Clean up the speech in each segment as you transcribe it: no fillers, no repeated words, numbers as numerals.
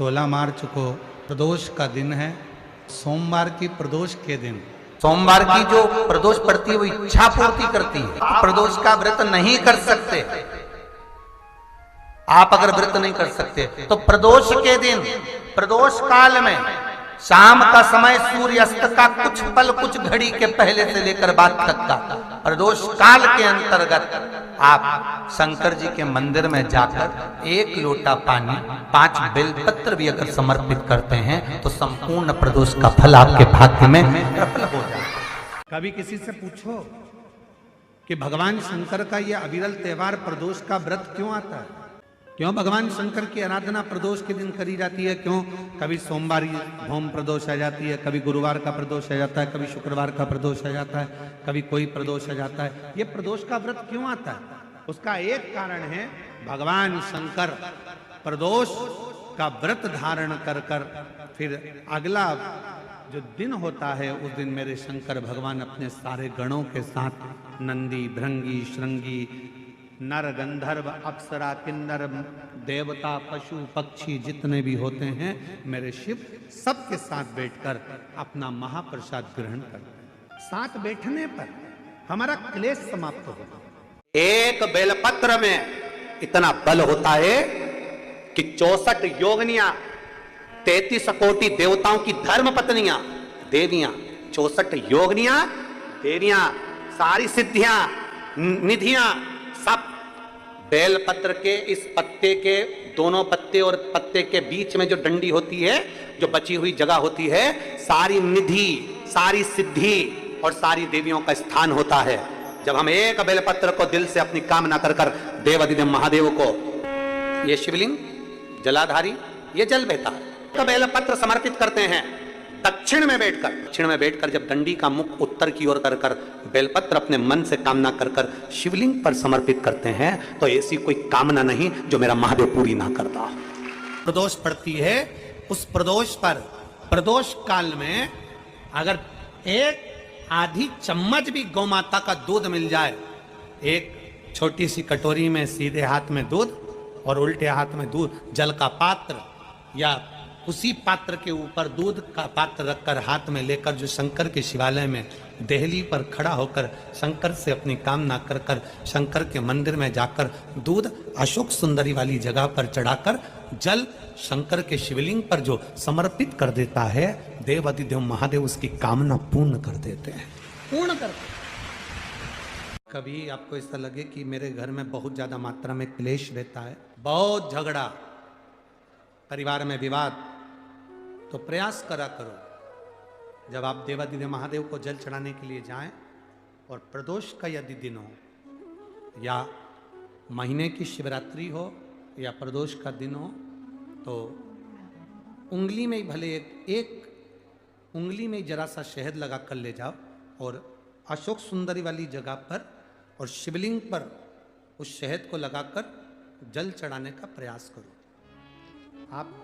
16 मार्च को प्रदोष का दिन है। सोमवार की प्रदोष के दिन सोमवार की जो प्रदोष पड़ती है वो इच्छा पूर्ति करती है। आप प्रदोष का व्रत नहीं कर सकते। आप अगर व्रत नहीं कर सकते तो प्रदोष के दिन, प्रदोष काल में शाम का समय सूर्यास्त का कुछ पल, कुछ घड़ी के पहले से लेकर बाद तक का प्रदोष काल के अंतर्गत आप शंकर जी के मंदिर में जाकर 1 लोटा पानी, 5 बेलपत्र भी अगर समर्पित करते हैं तो संपूर्ण प्रदोष का फल आपके भाग्य में प्रबल हो जाए। कभी किसी से पूछो कि भगवान शंकर का यह अविरल त्योहार प्रदोष का व्रत क्यों आता है, क्यों भगवान शंकर की आराधना प्रदोष के दिन करी जाती है, क्यों कभी सोमवार भौम प्रदोष आ जाती है, कभी गुरुवार का प्रदोष आ जाता है, कभी शुक्रवार का प्रदोष आ जाता है, कभी कोई प्रदोष आ जाता है। ये प्रदोष का व्रत क्यों आता है? उसका एक कारण है, भगवान शंकर प्रदोष का व्रत धारण कर कर फिर अगला जो दिन होता है उस दिन मेरे शंकर भगवान अपने सारे गणों के साथ नंदी, भृंगी, श्रृंगी, नर, गंधर्व, अप्सरा, किन्नर, देवता, पशु, पक्षी जितने भी होते हैं मेरे शिव सबके साथ बैठकर अपना महाप्रसाद ग्रहण करते हैं। साथ बैठने पर हमारा क्लेश समाप्त होता है। एक बेलपत्र में इतना बल होता है कि 64 योगिनियां, 33 कोटि देवताओं की धर्म पत्नियां, देवियां, 64 योगिनियां, देवियां, सारी सिद्धियां, निधियां सब बेलपत्र के इस पत्ते के दोनों पत्ते और पत्ते के बीच में जो डंडी होती है, जो बची हुई जगह होती है, सारी निधि, सारी सिद्धि और सारी देवियों का स्थान होता है। जब हम एक बेलपत्र को दिल से अपनी कामना कर कर देवाधिदेव महादेव को, ये शिवलिंग जलाधारी, ये जल बहता है, बेलपत्र समर्पित करते हैं दक्षिण में बैठकर जब डंडी का मुख उत्तर की ओर कर कर बेलपत्र अपने मन से कामना कर कर शिवलिंग पर समर्पित करते हैं तो ऐसी कोई कामना नहीं जो मेरा महादेव पूरी ना करता। प्रदोष पड़ती है, उस प्रदोष पर प्रदोष काल में अगर एक आधी चम्मच भी गौ माता का दूध मिल जाए, एक छोटी सी कटोरी में सीधे हाथ में दूध और उल्टे हाथ में दूध, जल का पात्र या उसी पात्र के ऊपर दूध का पात्र रखकर हाथ में लेकर जो शंकर के शिवालय में देहली पर खड़ा होकर शंकर से अपनी कामना कर कर शंकर के मंदिर में जाकर दूध अशोक सुंदरी वाली जगह पर चढ़ाकर जल शंकर के शिवलिंग पर जो समर्पित कर देता है, देवाधिदेव महादेव उसकी कामना पूर्ण कर देते हैं, पूर्ण कर। कभी आपको ऐसा लगे कि मेरे घर में बहुत ज्यादा मात्रा में क्लेश रहता है, बहुत झगड़ा, परिवार में विवाद, तो प्रयास करा करो जब आप देवाधिदेव महादेव को जल चढ़ाने के लिए जाएं और प्रदोष का यदि दिन हो या महीने की शिवरात्रि हो या प्रदोष का दिन हो तो उंगली में भले एक उंगली में जरा सा शहद लगा कर ले जाओ और अशोक सुंदरी वाली जगह पर और शिवलिंग पर उस शहद को लगाकर जल चढ़ाने का प्रयास करो। आप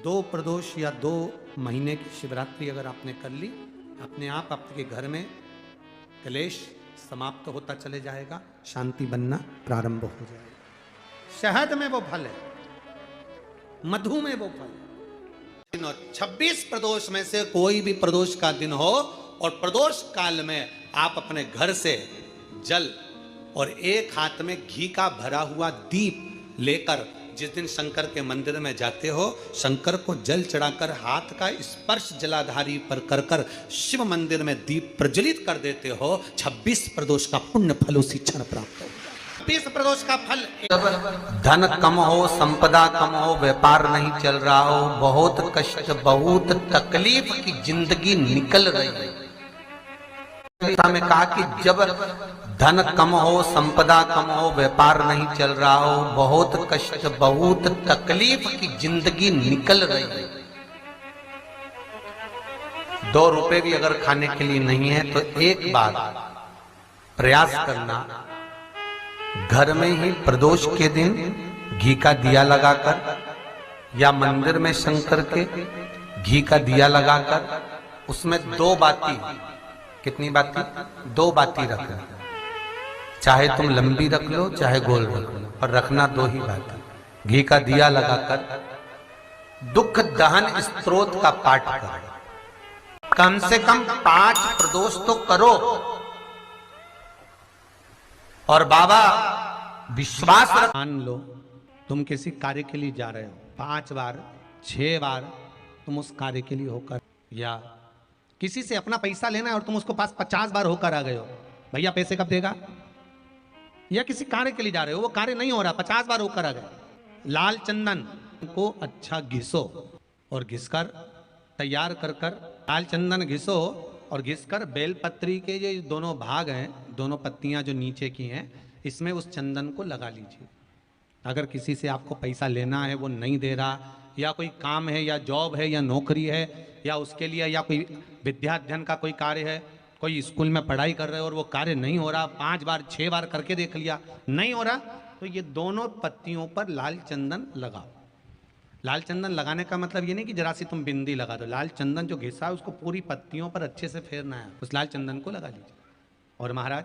दो प्रदोष या 2 महीने की शिवरात्रि अगर आपने कर ली, अपने आप आपके घर में क्लेश समाप्त होता चले जाएगा, शांति बनना प्रारंभ हो जाएगा। शहद में वो फल है, मधु में वो फल है। 26 प्रदोष में से कोई भी प्रदोष का दिन हो और प्रदोष काल में आप अपने घर से जल और एक हाथ में घी का भरा हुआ दीप लेकर जिस दिन शंकर के मंदिर में जाते हो, शंकर को जल चढ़ाकर हाथ का स्पर्श जलाधारी पर कर कर शिव मंदिर में दीप प्रज्वलित कर देते हो, 26 प्रदोष का पुण्य फल उसी क्षण प्राप्त हो। 26 प्रदोष का फल, धन कम हो, संपदा कम हो, व्यापार नहीं चल रहा हो, बहुत कष्ट, बहुत तकलीफ की जिंदगी निकल रही है। में कहा कि जब धन कम हो, संपदा कम हो, व्यापार नहीं चल रहा हो, बहुत कष्ट, बहुत तकलीफ की जिंदगी निकल रही है, 2 रुपए भी अगर खाने के लिए नहीं है तो एक बार प्रयास करना, घर में ही प्रदोष के दिन घी का दिया लगाकर या मंदिर में शंकर के घी का दिया लगाकर उसमें 2 बाती, कितनी बाती? 2 बाती रखना, चाहे तुम लंबी रख लो चाहे गोल रख लो, पर रखना 2 ही बाती। घी का दिया लगाकर दुख दहन स्त्रोत का पाठ करो, कम से कम 5 प्रदोष तो करो। और बाबा विश्वास रख, मान लो तुम किसी कार्य के लिए जा रहे हो, 5 बार 6 बार तुम उस कार्य के लिए होकर, या किसी से अपना पैसा लेना है और तुम उसको पास 50 बार होकर आ गए हो, भैया पैसे कब देगा, या किसी कार्य के लिए जा रहे हो, वो कार्य नहीं हो रहा, 50 बार होकर आ गए, लाल चंदन को अच्छा घिसो और घिसकर तैयार कर कर, लाल चंदन घिसो और घिसकर बेलपत्री के ये दोनों भाग हैं, दोनों पत्तियां जो नीचे की हैं, इसमें उस चंदन को लगा लीजिए। अगर किसी से आपको पैसा लेना है, वो नहीं दे रहा, या कोई काम है या जॉब है या नौकरी है या उसके लिए, या कोई विद्याध्ययन का कोई कार्य है, कोई स्कूल में पढ़ाई कर रहे हो और वो कार्य नहीं हो रहा, 5 बार 6 बार करके देख लिया नहीं हो रहा, तो ये दोनों पत्तियों पर लाल चंदन लगाओ। लाल चंदन लगाने का मतलब ये नहीं कि जरा सी तुम बिंदी लगा दो, लाल चंदन जो घिसा है उसको पूरी पत्तियों पर अच्छे से फेरना है, उस लाल चंदन को लगा लीजिए। और महाराज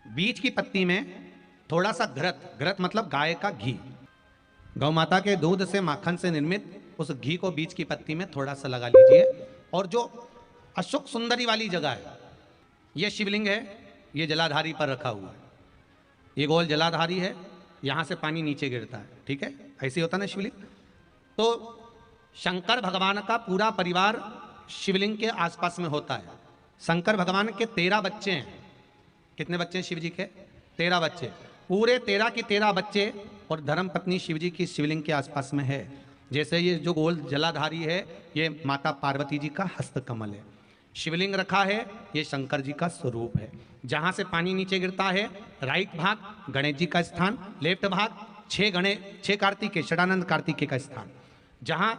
बीच की पत्ती में थोड़ा सा घृत, घृत मतलब गाय का घी, गौ माता के दूध से माखन से निर्मित उस घी को बीच की पत्ती में थोड़ा सा लगा लीजिए। और जो अशोक सुंदरी वाली जगह है, ये शिवलिंग है, ये जलाधारी पर रखा हुआ है, ये गोल जलाधारी है, यहां से पानी नीचे गिरता है, ठीक है, ऐसे होता ना शिवलिंग। तो शंकर भगवान का पूरा परिवार शिवलिंग के आसपास में होता है। शंकर भगवान के 13 बच्चे हैं। कितने बच्चे हैं शिव जी के? 13 बच्चे, पूरे 13 के 13 बच्चे और धर्म पत्नी शिव जी की शिवलिंग के आसपास में है। जैसे ये जो गोल जलाधारी है, ये माता पार्वती जी का हस्त कमल है, शिवलिंग रखा है, ये शंकर जी का स्वरूप है। जहां से पानी नीचे गिरता है, राइट भाग गणेश जी का स्थान, लेफ्ट भाग 6 कार्तिकेय, षडानंद कार्तिकेय का स्थान। जहां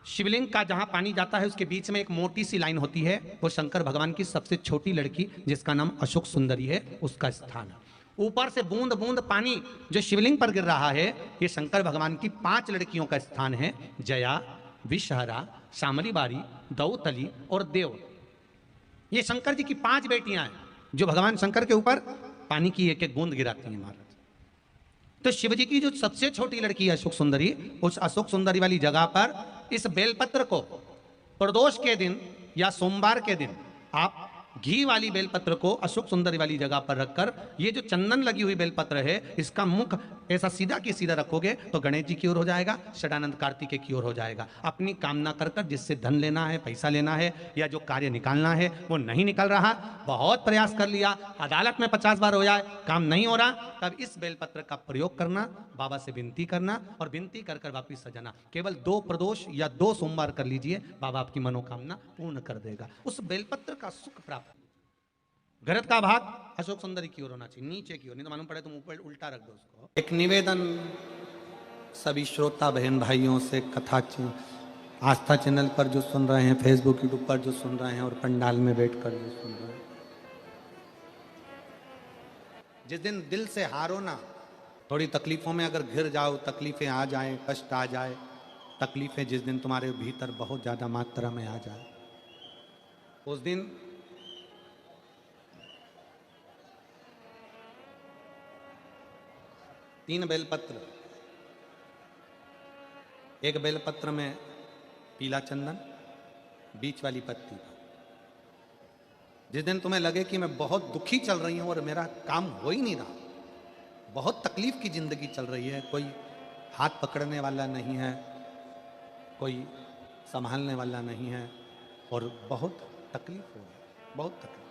शिवलिंग का जहां पानी जाता है उसके बीच में एक मोटी सी लाइन होती है, वो शंकर भगवान की सबसे छोटी लड़की जिसका नाम अशोक सुंदरी है, उसका स्थान है। ऊपर से बूंद बूंद पानी जो शिवलिंग पर गिर रहा है, ये शंकर भगवान की 5 लड़कियों का स्थान है, जया, विषहरा, शामली बारी, दौतली और देव। ये शंकर जी की 5 बेटियां हैं जो भगवान शंकर के ऊपर पानी की एक एक बूंद गिराती हैं महाराज। तो शिव जी की जो सबसे छोटी लड़की है अशोक सुंदरी, उस अशोक सुंदरी वाली जगह पर इस बेलपत्र को प्रदोष के दिन या सोमवार के दिन आप घी वाली बेलपत्र को अशोक सुंदरी वाली जगह पर रखकर, ये जो चंदन लगी हुई बेलपत्र है, इसका मुख ऐसा सीधा की सीधा रखोगे तो गणेश जी की ओर हो जाएगा, षडानंद कार्तिकेय की ओर हो जाएगा। अपनी कामना कर कर, जिससे धन लेना है, पैसा लेना है, या जो कार्य निकालना है वो नहीं निकल रहा, बहुत प्रयास कर लिया, अदालत में 50 बार हो जाए, काम नहीं हो रहा, तब इस बेलपत्र का प्रयोग करना, बाबा से विनती करना और विनती कर कर वापिस सजाना। केवल 2 प्रदोष या 2 सोमवार कर लीजिए, बाबा आपकी मनोकामना पूर्ण कर देगा। उस बेलपत्र का सुख प्राप्त। घृत का भाग अशोक सुंदरी की ओर होना चाहिए, नीचे की ओर, नहीं तो मालूम पड़े तुम ऊपर उल्टा रख दो उसको। एक निवेदन सभी श्रोता बहन भाइयों से, कथा आस्था चैनल पर जो सुन रहे हैं, फेसबुक यूट्यूब पर जो सुन रहे हैं और पंडाल में बैठकर जो सुन रहे हैं, जिस दिन दिल से हारो ना, थोड़ी तकलीफों में अगर घिर जाओ, तकलीफें आ जाए, कष्ट आ जाए, तकलीफें जिस दिन तुम्हारे भीतर बहुत ज्यादा मात्रा में आ जाए, उस दिन तीन बेलपत्र, एक बेलपत्र में पीला चंदन, बीच वाली पत्ती। जिस दिन तुम्हें लगे कि मैं बहुत दुखी चल रही हूं और मेरा काम हो ही नहीं रहा, बहुत तकलीफ की जिंदगी चल रही है, कोई हाथ पकड़ने वाला नहीं है, कोई संभालने वाला नहीं है और बहुत तकलीफ हो रही, बहुत तकलीफ,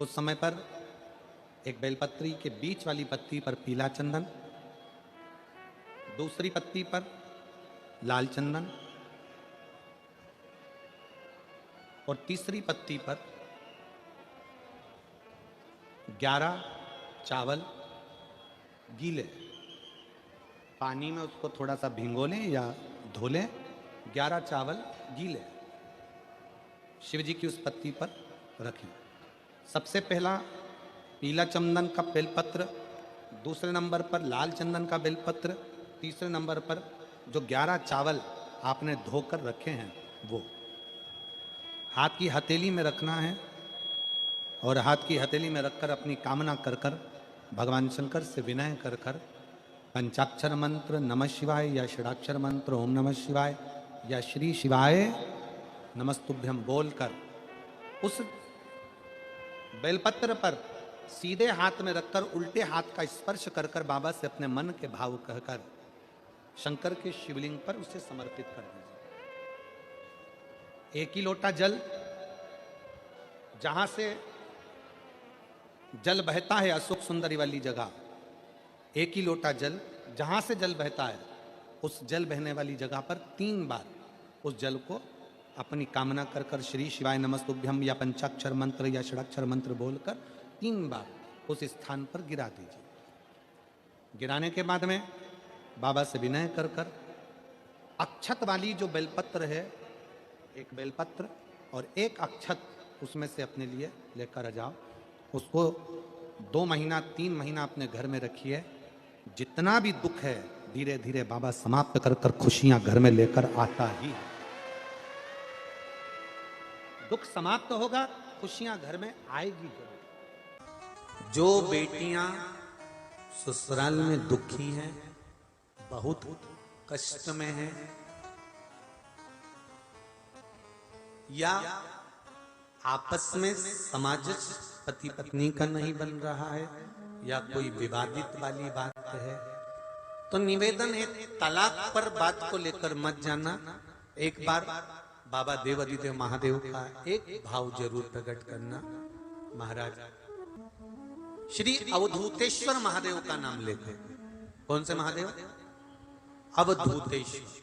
उस समय पर एक बेलपत्री के बीच वाली पत्ती पर पीला चंदन, दूसरी पत्ती पर लाल चंदन और तीसरी पत्ती पर 11 चावल गीले, पानी में उसको थोड़ा सा भिगो लें या धो लें, 11 चावल गीले शिव जी की उस पत्ती पर रखें। सबसे पहला पीला चंदन का बेलपत्र, दूसरे नंबर पर लाल चंदन का बेलपत्र, तीसरे नंबर पर जो 11 चावल आपने धोकर रखे हैं वो हाथ की हथेली में रखना है और हाथ की हथेली में रखकर अपनी कामना कर कर भगवान शंकर से विनय कर कर पंचाक्षर मंत्र नमः शिवाय या षडाक्षर मंत्र ओम नमः शिवाय या श्री शिवाय नमस्तुभ्यम बोलकर उस बेलपत्र पर सीधे हाथ में रखकर उल्टे हाथ का स्पर्श कर कर बाबा से अपने मन के भाव कहकर शंकर के शिवलिंग पर उसे समर्पित कर दीजिए। एक ही लोटा जल, जहां से जल बहता है अशोक सुंदरी वाली जगह, एक ही लोटा जल जहां से जल बहता है उस जल बहने वाली जगह पर 3 बार उस जल को अपनी कामना कर कर श्री शिवाय नमस्तुभ्यम या पंचाक्षर मंत्र या षडाक्षर मंत्र बोलकर 3 बार उस स्थान पर गिरा दीजिए। गिराने के बाद में बाबा से विनय कर कर अक्षत वाली जो बेलपत्र है, एक बेलपत्र और एक अक्षत उसमें से अपने लिए लेकर आ जाओ। उसको 2 महीना 3 महीना अपने घर में रखिए। जितना भी दुख है धीरे धीरे बाबा समाप्त कर कर खुशियां घर में लेकर आता ही है। दुख समाप्त होगा, खुशियां घर में आएगी जरूर। जो बेटियां ससुराल में दुखी हैं, बहुत कष्ट में हैं, या आपस में समाजस पति पत्नी का नहीं बन रहा है या कोई विवादित वाली बात है, तो निवेदन है तलाक पर बात को लेकर मत जाना। एक बार बाबा देवाधिदेव महादेव का एक भाव जरूर प्रकट करना। महाराज श्री अवधूतेश्वर महादेव का नाम लेकर, कौन से महादेव? अवधूतेश्वर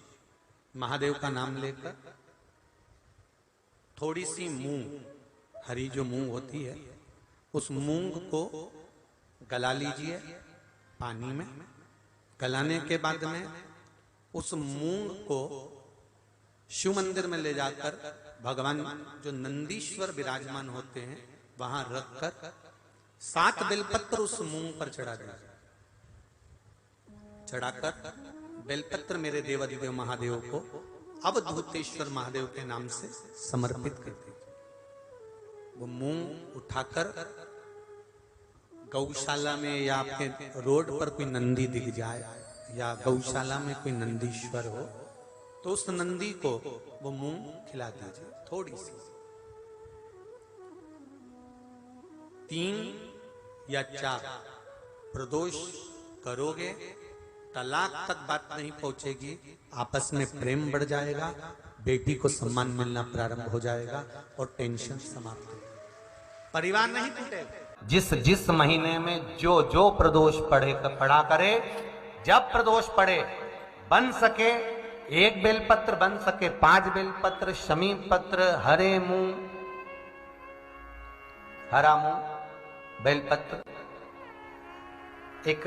महादेव का नाम लेकर थोड़ी सी मूंग, हरी जो मूंग होती है, उस मूंग को गला लीजिए पानी में। गलाने के बाद में उस मूंग को शिव मंदिर में ले जाकर भगवान जो नंदीश्वर विराजमान होते हैं वहां रखकर 7 बेलपत्र उस मूंग पर चढ़ा दीजिए। चढ़ाकर बेलपत्र मेरे देवाधिदेव महादेव को अवधूतेश्वर महादेव के नाम से समर्पित कर दीजिए। वो मूंग उठाकर गौशाला में या आपके रोड पर कोई नंदी दिख जाए या गौशाला में कोई नंदीश्वर हो तो उस नंदी को वो मूंग खिला दीजिए थोड़ी सी। 3 या 4 प्रदोष करोगे, तलाक तक बात नहीं पहुंचेगी, आपस में प्रेम बढ़ जाएगा, बेटी को सम्मान मिलना प्रारंभ हो जाएगा और टेंशन समाप्त हो जाएगा, परिवार नहीं टूटेगा। जिस महीने में जो जो प्रदोष पढ़ा करे, जब प्रदोष पड़े, बन सके 1 बेलपत्र, बन सके 5 बेलपत्र, शमी पत्र, हरे मूंग, हरा मूंग, बेलपत्र, एक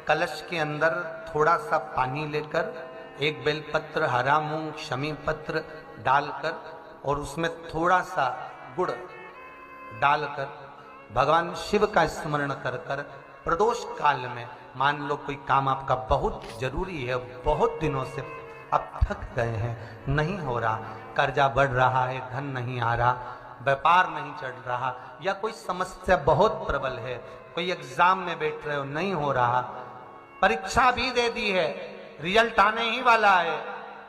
कलश के अंदर थोड़ा सा पानी लेकर 1 बेलपत्र, हरा मूंग, शमी पत्र डालकर और उसमें थोड़ा सा गुड़ डालकर भगवान शिव का स्मरण कर कर प्रदोष काल में, मान लो कोई काम आपका बहुत जरूरी है, बहुत दिनों से अब थक गए हैं, नहीं हो रहा, कर्जा बढ़ रहा है, धन नहीं आ रहा, व्यापार नहीं चढ़ रहा, या कोई समस्या बहुत प्रबल है, कोई एग्जाम में बैठ रहे हो नहीं हो रहा, परीक्षा भी दे दी है, रिजल्ट आने ही वाला है,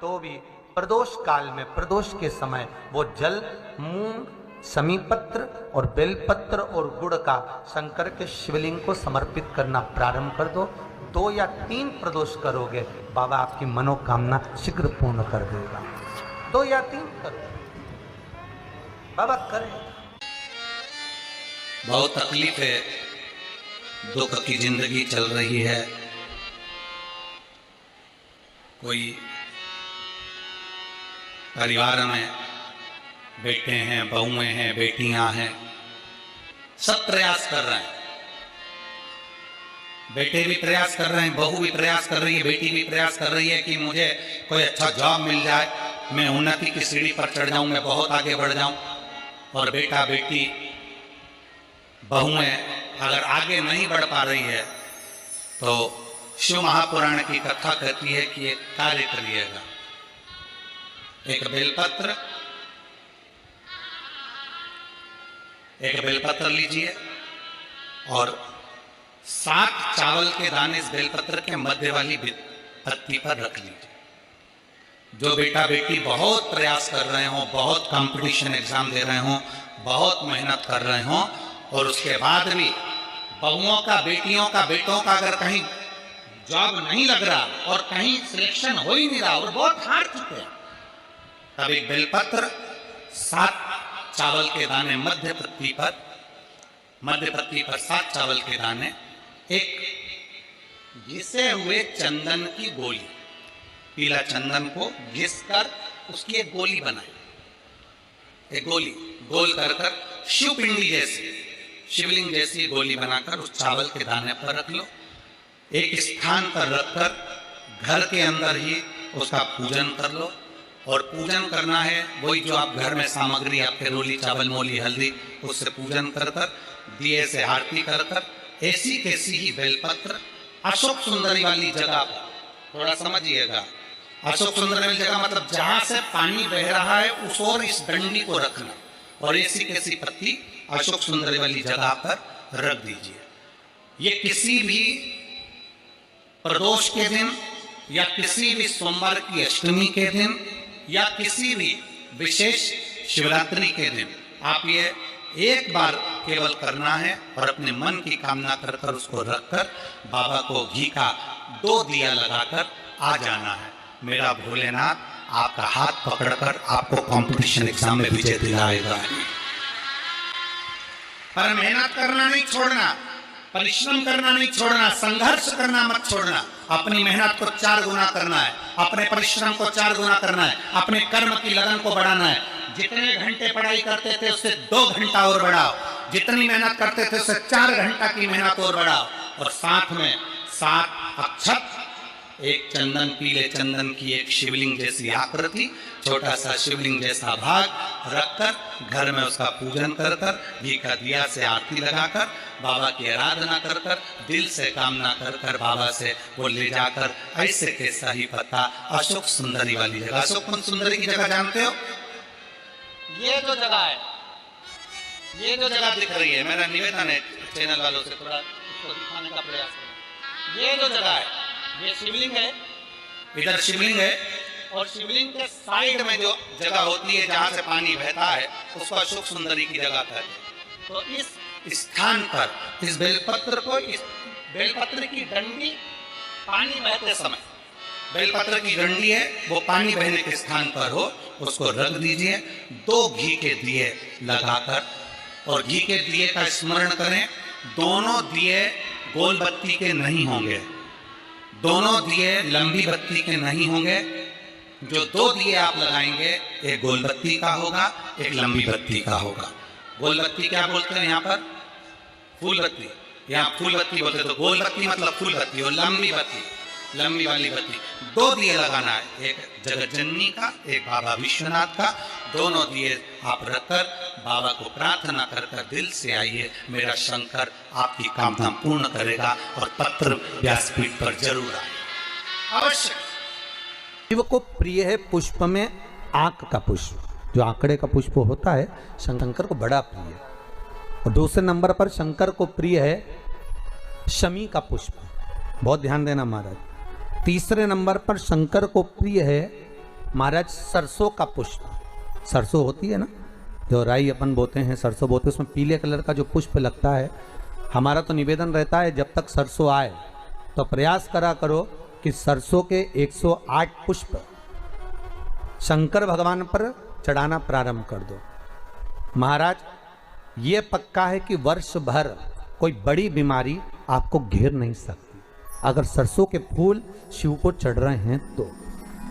तो भी प्रदोष काल में, प्रदोष के समय वो जल मूंग, शमी पत्र और बेलपत्र और गुड़ का शंकर के शिवलिंग को समर्पित करना प्रारंभ कर दो। 2 या 3 प्रदोष करोगे, बाबा आपकी मनोकामना शीघ्र पूर्ण कर देगा। 2 या 3 करो, बाबा करें। बहुत तकलीफ है, दुख की जिंदगी चल रही है, कोई परिवार में बेटे हैं, बहुएं हैं, बेटियां हैं, सब प्रयास कर रहे हैं, बेटे भी प्रयास कर रहे हैं, बहू भी प्रयास कर रही है, बेटी भी प्रयास कर रही है कि मुझे कोई अच्छा जॉब मिल जाए, मैं उन्नति की सीढ़ी पर चढ़ जाऊं, मैं बहुत आगे बढ़ जाऊं। और बेटा बेटी बहुएं अगर आगे नहीं बढ़ पा रही है तो शिव महापुराण की कथा कहती है कि एक कार्य करिएगा, एक बेलपत्र लीजिए और 7 चावल के दाने इस बेलपत्र के मध्य वाली पत्ती पर रख लीजिए। जो बेटा बेटी बहुत प्रयास कर रहे हो, बहुत कंपटीशन एग्जाम दे रहे हो, बहुत मेहनत कर रहे हो, और उसके बाद भी बहुओं का, बेटियों का, बेटों का अगर कहीं जॉब नहीं लग रहा और कहीं सिलेक्शन हो ही नहीं रहा और बहुत हार चुके हैं, तब एक बेलपत्र 7 चावल के दाने मध्य पत्ती पर 7 चावल के दाने, एक घिसे हुए चंदन की गोली, पीला चंदन को घिस कर उसकी एक गोली बनाए, एक गोली गोल कर शिवपिंडी जैसी, शिवलिंग जैसी गोली बनाकर उस चावल के दाने पर रख लो। एक स्थान पर रखकर घर के अंदर ही उसका पूजन कर लो। और पूजन करना है वही जो आप घर में सामग्री, आपके रोली, चावल, मोली, हल्दी, उससे पूजन कर दिए से आरती कर ऐसी कैसी ही बेलपत्र अशोक सुंदरी वाली जगह पर, थोड़ा समझिएगा, अशोक सुंदरी वाली जगह मतलब जहां से पानी बह रहा है उस ओर इस डंडी को रखना, और ऐसी कैसी पत्ती अशोक सुंदरी वाली जगह पर रख दीजिए। ये किसी भी प्रदोष के दिन या किसी भी सोमवार की अष्टमी के दिन या किसी भी विशेष शिवरात्रि के दिन आप ये एक बार केवल करना है और अपने मन की कामना कर उसको रखकर बाबा को घी का 2 दिया लगाकर आ जाना है। मेरा भोलेनाथ आपका हाथ पकड़कर आपको कंपटीशन एग्जाम में विजय दिलाएगा। पर मेहनत करना नहीं छोड़ना, परिश्रम करना नहीं छोड़ना, संघर्ष करना मत छोड़ना। अपनी मेहनत को 4 गुना करना है, अपने परिश्रम को 4 गुना करना है, अपने कर्म की लगन को बढ़ाना है। जितने घंटे पढ़ाई करते थे उससे 2 घंटा और बढ़ाओ, जितनी मेहनत करते थे उससे 4 घंटा की मेहनत और बढ़ाओ, और साथ में 7 अक्षत, एक चंदन, पीले चंदन की एक शिवलिंग जैसी आकृति, छोटा सा शिवलिंग जैसा भाग रखकर घर में उसका पूजन कर घी का दिया से आरती लगाकर बाबा की आराधना कर दिल से कामना कर बाबा से वो ले जाकर ऐसे कैसा ही पता अशोक सुंदरी वाली जगह, अशोक सुंदरी की जगह जानते हो, ये जो जगह है, ये जो जगह दिख रही है, मेरा निवेदन है चैनल वालों से थोड़ा इसको दिखाने का प्रयास करें। ये जो जगह है, ये शिवलिंग है, इधर शिवलिंग है, और शिवलिंग के साइड में जो जगह होती है जहां से पानी बहता है उसको अशोक सुंदरी की जगह कहते हैं। तो इस स्थान पर इस बेलपत्र को, इस बेलपत्र की डंडी पानी बहते समय, बेलपत्र की डंडी है वो पानी बहने के स्थान पर हो, उसको रख दीजिए। 2 घी के दिए लगाकर, और घी के दिए का स्मरण करें, दोनों दिए गोल बत्ती के नहीं होंगे, दोनों दिए लंबी बत्ती के नहीं होंगे। जो 2 दिए आप लगाएंगे, एक गोल बत्ती का होगा, एक लंबी बत्ती का होगा। गोल बत्ती क्या बोलते हैं यहाँ पर? फूल बत्ती, यहाँ फूल बत्ती बोलते, तो गोल बत्ती मतलब फूल बत्ती, और लंबी बत्ती, लंबी वाली बत्ती। 2 दिए लगाना है, एक जगत जननी का, एक बाबा विश्वनाथ का। दोनों दिए आप रखकर बाबा को प्रार्थना कर दिल से आइए, मेरा शंकर आपकी कामना पूर्ण करेगा और पत्र व्यासपीठ पर जरूर आए अवश्य। शिव को प्रिय है पुष्प में आंक का पुष्प, जो आंकड़े का पुष्प होता है शंकर को बड़ा प्रिय है। और दूसरे नंबर पर शंकर को प्रिय है शमी का पुष्प, बहुत ध्यान देना महाराज। तीसरे नंबर पर शंकर को प्रिय है महाराज सरसों का पुष्प। सरसों होती है ना, जो राई अपन बोते हैं, सरसों बोते हैं, उसमें पीले कलर का जो पुष्प लगता है। हमारा तो निवेदन रहता है जब तक सरसों आए तो प्रयास करा करो कि सरसों के 108 पुष्प शंकर भगवान पर चढ़ाना प्रारंभ कर दो। महाराज ये पक्का है कि वर्ष भर कोई बड़ी बीमारी आपको घेर नहीं सकती अगर सरसों के फूल शिव को चढ़ रहे हैं तो।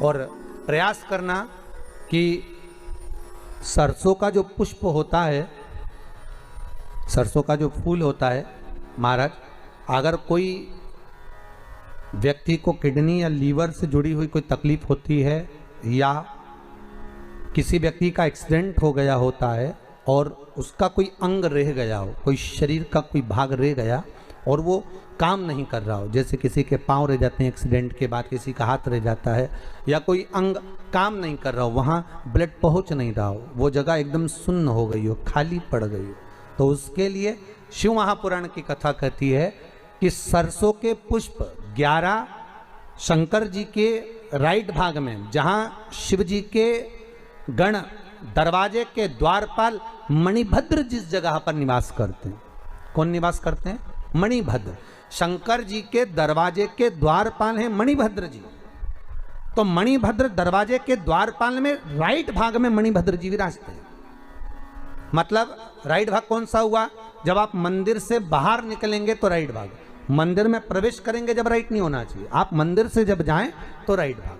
और प्रयास करना कि सरसों का जो पुष्प होता है, सरसों का जो फूल होता है महाराज, अगर कोई व्यक्ति को किडनी या लीवर से जुड़ी हुई कोई तकलीफ होती है, या किसी व्यक्ति का एक्सीडेंट हो गया होता है और उसका कोई अंग रह गया हो, कोई शरीर का कोई भाग रह गया और वो काम नहीं कर रहा हो, जैसे किसी के पाँव रह जाते हैं एक्सीडेंट के बाद, किसी का हाथ रह जाता है, या कोई अंग काम नहीं कर रहा हो, वहाँ ब्लड पहुँच नहीं रहा हो, वो जगह एकदम सुन्न हो गई हो, खाली पड़ गई हो, तो उसके लिए शिव महापुराण की कथा कहती है कि सरसों के पुष्प 11 शंकर जी के राइट भाग में, जहां शिव जी के गण दरवाजे के द्वारपाल मणिभद्र जिस जगह पर निवास करते हैं, कौन निवास करते हैं? मणिभद्र। शंकर जी के दरवाजे के द्वारपाल हैं मणिभद्र जी। तो मणिभद्र दरवाजे के द्वारपाल में राइट भाग में मणिभद्र जी विराजते हैं। मतलब राइट भाग कौन सा हुआ? जब आप मंदिर से बाहर निकलेंगे तो राइट भाग, मंदिर में प्रवेश करेंगे जब राइट नहीं होना चाहिए, आप मंदिर से जब जाएं तो राइट भाग।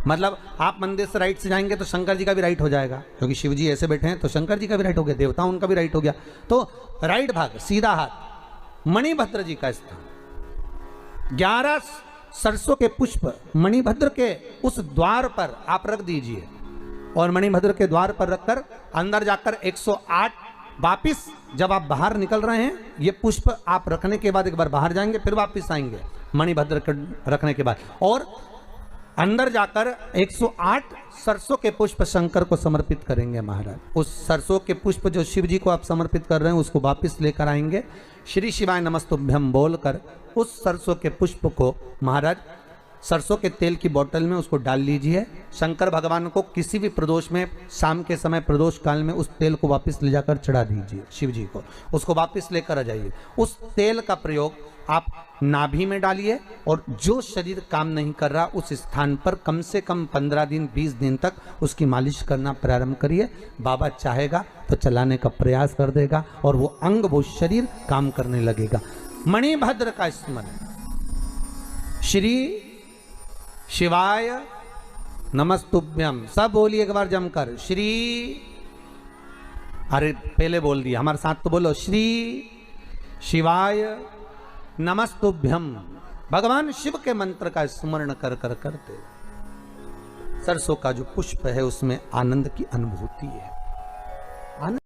मतलब आप मंदिर से राइट से जाएंगे तो शंकर जी का भी राइट हो जाएगा, क्योंकि शिव जी ऐसे बैठे हैं तो शंकर जी का भी राइट हो गया, देवता उनका भी राइट हो गया। तो राइट भाग सीधा हाथ मणिभद्र जी का स्थान। 11 सरसों के पुष्प मणिभद्र के उस द्वार पर आप रख दीजिए, और मणिभद्र के द्वार पर रखकर अंदर जाकर 108 वापिस जब आप बाहर निकल रहे हैं, ये पुष्प आप रखने के बाद एक बार बाहर जाएंगे, फिर वापिस आएंगे मणिभद्र रखने के बाद, और अंदर जाकर 108 सरसों के पुष्प शंकर को समर्पित करेंगे महाराज। उस सरसों के पुष्प जो शिव जी को आप समर्पित कर रहे हैं उसको वापिस लेकर आएंगे, श्री शिवाय नमस्तुभ्यम बोलकर उस सरसों के पुष्प को महाराज सरसों के तेल की बोतल में उसको डाल लीजिए। शंकर भगवान को किसी भी प्रदोष में, शाम के समय प्रदोष काल में उस तेल को वापस ले जाकर चढ़ा दीजिए शिव जी को, उसको वापस लेकर आ जाइए। उस तेल का प्रयोग आप नाभि में डालिए, और जो शरीर काम नहीं कर रहा उस स्थान पर कम से कम 15 दिन 20 दिन तक उसकी मालिश करना प्रारंभ करिए। बाबा चाहेगा तो चलाने का प्रयास कर देगा, और वो अंग, वो शरीर काम करने लगेगा। मणिभद्र का स्मरण, श्री शिवाय नमस्तुभ्यम, सब बोलिए एक बार जमकर, श्री, अरे पहले बोल दिया, हमारे साथ तो बोलो, श्री शिवाय नमस्तुभ्यम। भगवान शिव के मंत्र का स्मरण कर कर करते सरसों का जो पुष्प है उसमें आनंद की अनुभूति है।